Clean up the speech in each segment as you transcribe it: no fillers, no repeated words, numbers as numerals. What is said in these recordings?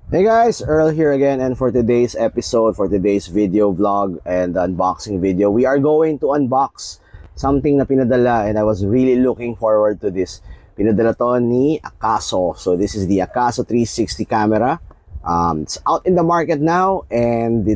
Hey guys, Earl here again, and for today's episode, for today's video vlog and unboxing video, we are going to unbox something na pinadala and I was really looking forward to this. Pinadala to ni Akaso. So this is the Akaso 360 camera. It's out in the market now and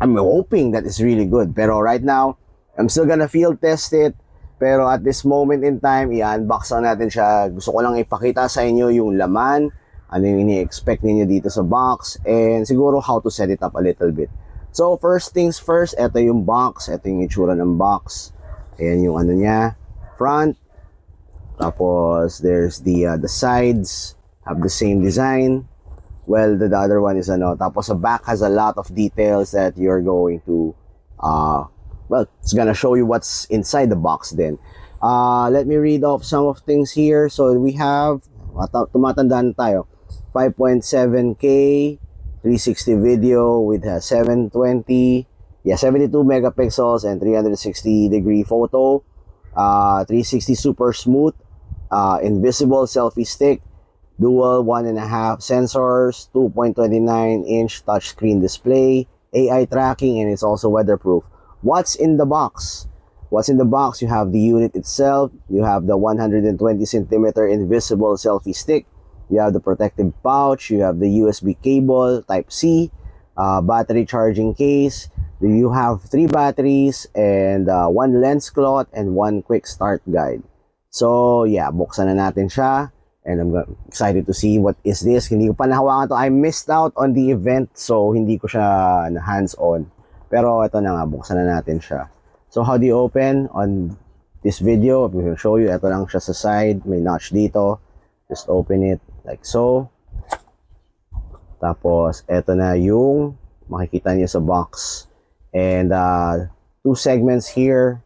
I'm hoping that it's really good. Pero right now, I'm still gonna field test it. Pero at this moment in time, i-unbox lang natin siya. Gusto ko lang ipakita sa inyo yung laman, ano yung ini-expect ninyo dito sa box, and siguro how to set it up a little bit. So first things first, ito yung box, ito yung itsura ng box. Ayan yung ano niya, front. Tapos there's the sides, have the same design. Well, the other one is ano. Tapos the back has a lot of details that you're going to, well, it's gonna show you what's inside the box then. Let me read off some of things here. So we have, tumatandaan tayo. 5.7K 360 video with 72 megapixels and 360 degree photo, 360 super smooth, invisible selfie stick, dual 1.5 sensors, 2.29-inch touchscreen display, AI tracking, and it's also weatherproof. What's in the box? What's in the box? You have the unit itself, you have the 120cm invisible selfie stick, you have the protective pouch, you have the USB cable Type-C, battery charging case, you have 3 batteries and 1 lens cloth and 1 quick start guide. So yeah, buksan na natin siya and I'm excited to see what is this. Hindi ko pa nahawakan to. I missed out on the event so hindi ko siya na hands-on. Pero ito na nga, buksan na natin siya. So how do you open on this video? I'm going to show you. Ito lang siya sa side. May notch dito. Just open it like so. Tapos, ito na yung makikita niyo sa box. And 2 segments here.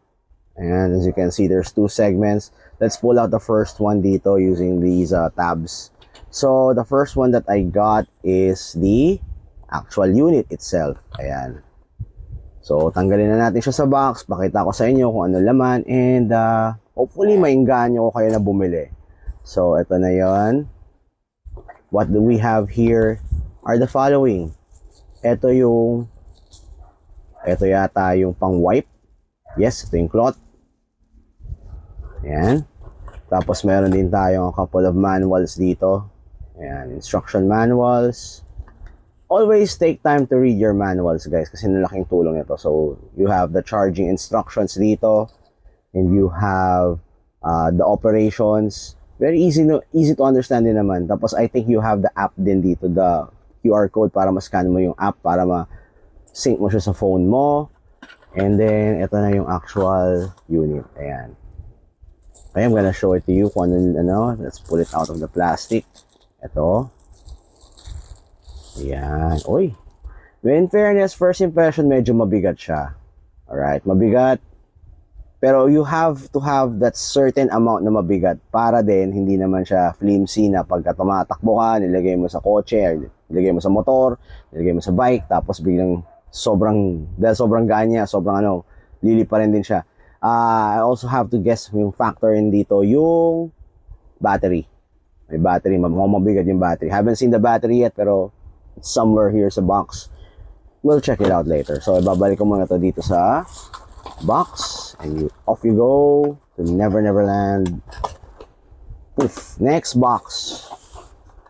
And as you can see, there's 2 segments. Let's pull out the first one dito using these tabs. So, the first one that I got is the actual unit itself. Ayan. So, tanggalin na natin siya sa box. Pakita ko sa inyo kung ano laman. And hopefully, mainganyo ko kayo na bumili. So, ito na yon. What do we have here are the following. Ito yata yung pang wipe. Yes, ito yung cloth. Ayan. Tapos, meron din tayong a couple of manuals dito. Ayan, instruction manuals. Always take time to read your manuals, guys, kasi nalaking tulong ito. So, you have the charging instructions dito, and you have the operations. Very easy to understand din naman. Tapos, I think you have the app din dito, the QR code para ma-scan mo yung app, para ma-sync mo siya sa phone mo. And then, ito na yung actual unit. Ayan. Okay, I'm gonna show it to you kung ano. Let's pull it out of the plastic. Ito. Ayan. Uy. In fairness, first impression, medyo mabigat siya. Alright, mabigat. Pero you have to have that certain amount na mabigat para din hindi naman siya flimsy na pagka tumatakbo ka, nilagay mo sa kotse, nilagay mo sa motor, nilagay mo sa bike, tapos biglang dahil sobrang ganya, lili pa rin din siya. I also have to guess yung factor in dito, yung battery. May battery, mabigat yung battery. Haven't seen the battery yet, pero it's somewhere here sa box. We'll check it out later. So, ibabalik ko muna to dito sa box. And off you go to Never Neverland. Poof. Next box.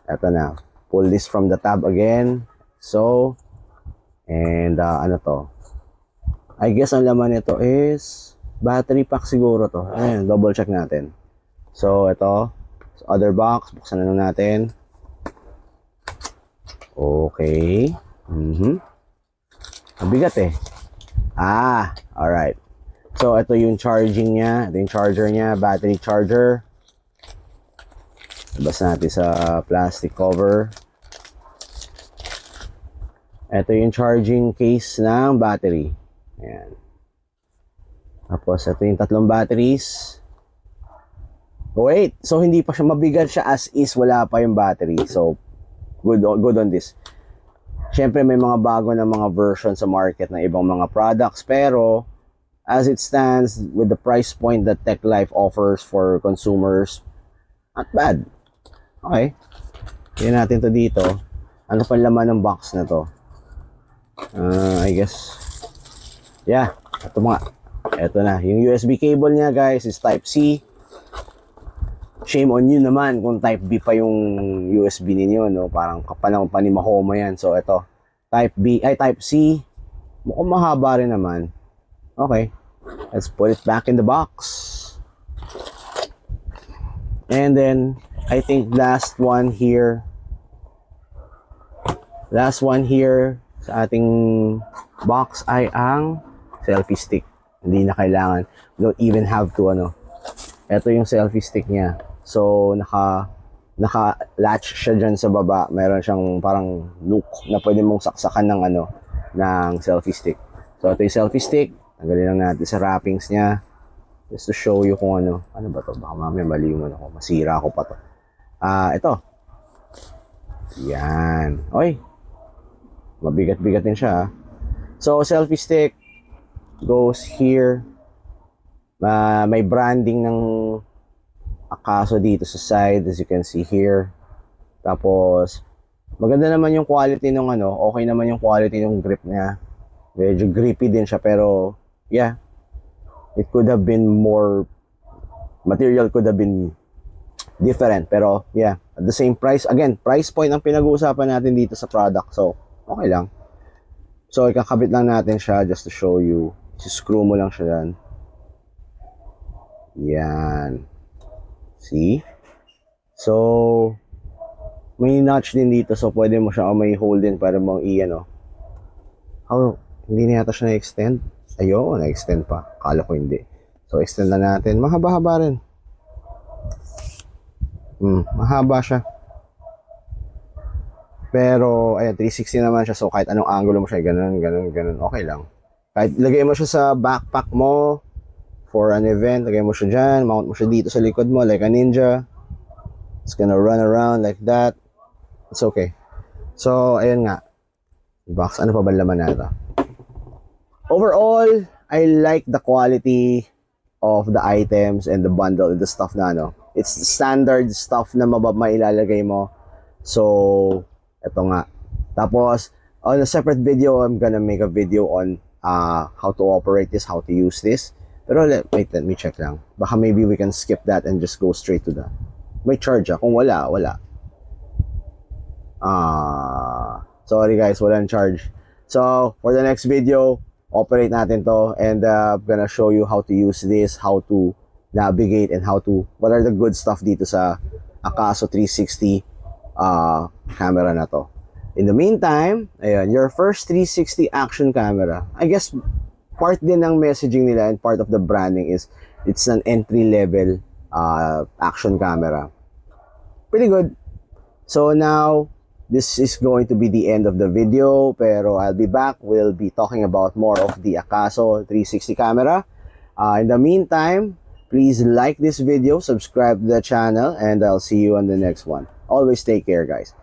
Ito na. Pull this from the tab again. So, and ano to? I guess ang laman nito is battery pack siguro to. Ayan, double check natin. So, ito. So, other box. Buksan na natin. Okay. Mabigat eh. Alright. So, ito yung charging niya. Ito yung charger niya. Battery charger. Labas natin sa plastic cover. Ito yung charging case ng battery. Ayan. Tapos, ito yung 3 batteries. Wait. So, hindi pa siya mabigat siya as is. Wala pa yung battery. So, good on this. Siyempre may mga bago na mga version sa market na ibang mga products, pero as it stands with the price point that Tech Life offers for consumers, not bad. Okay. Tingnan natin to dito. Ano pa laman ng box na to? I guess, yeah, ito mga, ito na, yung USB cable niya guys is type C. Shame on you naman kung type B pa yung USB ninyo, no? Parang kapalang pa ni Mahoma yan. So ito, type B, ay type C. Mukhang mahaba rin naman. Okay, let's put it back in the box. And then, I think last one here sa ating box ay ang selfie stick. Hindi na kailangan. Don't even have to ito yung selfie stick niya. So naka-latch siya dyan sa baba. Meron siyang parang loop na pwede mong saksakan ng selfie stick. So ito yung selfie stick. Tanggalin lang natin sa wrappings niya. Just to show you kung ano ba to? Baka mamaya mali mo ako. Masira ko pa to. Ito. Yan. Oy. Mabigat-bigat din siya. So, selfie stick goes here. May branding ng Akaso dito sa side, as you can see here. Tapos, maganda naman yung quality ng okay naman yung quality ng grip niya. Medyo grippy din siya, pero, yeah. It could have been more, material could have been different. Pero, yeah, at the same price. Again, price point ang pinag-uusapan natin dito sa product. So, okay lang. So, ikakabit lang natin siya just to show you. Screw mo lang siya dyan. Yan. See? So, may notch din dito. So, pwede mo siya may hole din para mong hindi na yata siya na-extend. Ayun, na-extend pa. Kala ko hindi. So, extend na natin. Mahaba-haba rin. Mahaba siya. Pero, ayan, 360 naman siya. So, kahit anong angulo mo siya, ganun. Okay lang. Kahit lagay mo siya sa backpack mo for an event, lagay mo siya dyan, mount mo siya dito sa likod mo like a ninja. It's gonna run around like that. It's okay. So, ayun nga. Box, ano pa ba laman nito? Overall, I like the quality of the items and the bundle, the stuff na It's standard stuff na mailalagay mo. So, ito nga. Tapos, on a separate video, I'm gonna make a video on how to operate this, how to use this. Pero let me check lang. Baka maybe we can skip that and just go straight to the... May charge Kung wala. Sorry guys, walang charge. So, for the next video, operate natin to. And I'm gonna show you how to use this, how to navigate, and what are the good stuff dito sa Akaso 360 camera na to. In the meantime, ayan, your first 360 action camera. I guess part din ng messaging nila and part of the branding is it's an entry level action camera. Pretty good. So now this is going to be the end of the video, pero I'll be back. We'll be talking about more of the Akaso 360 camera. In the meantime, please like this video, subscribe to the channel, and I'll see you on the next one. Always take care, guys.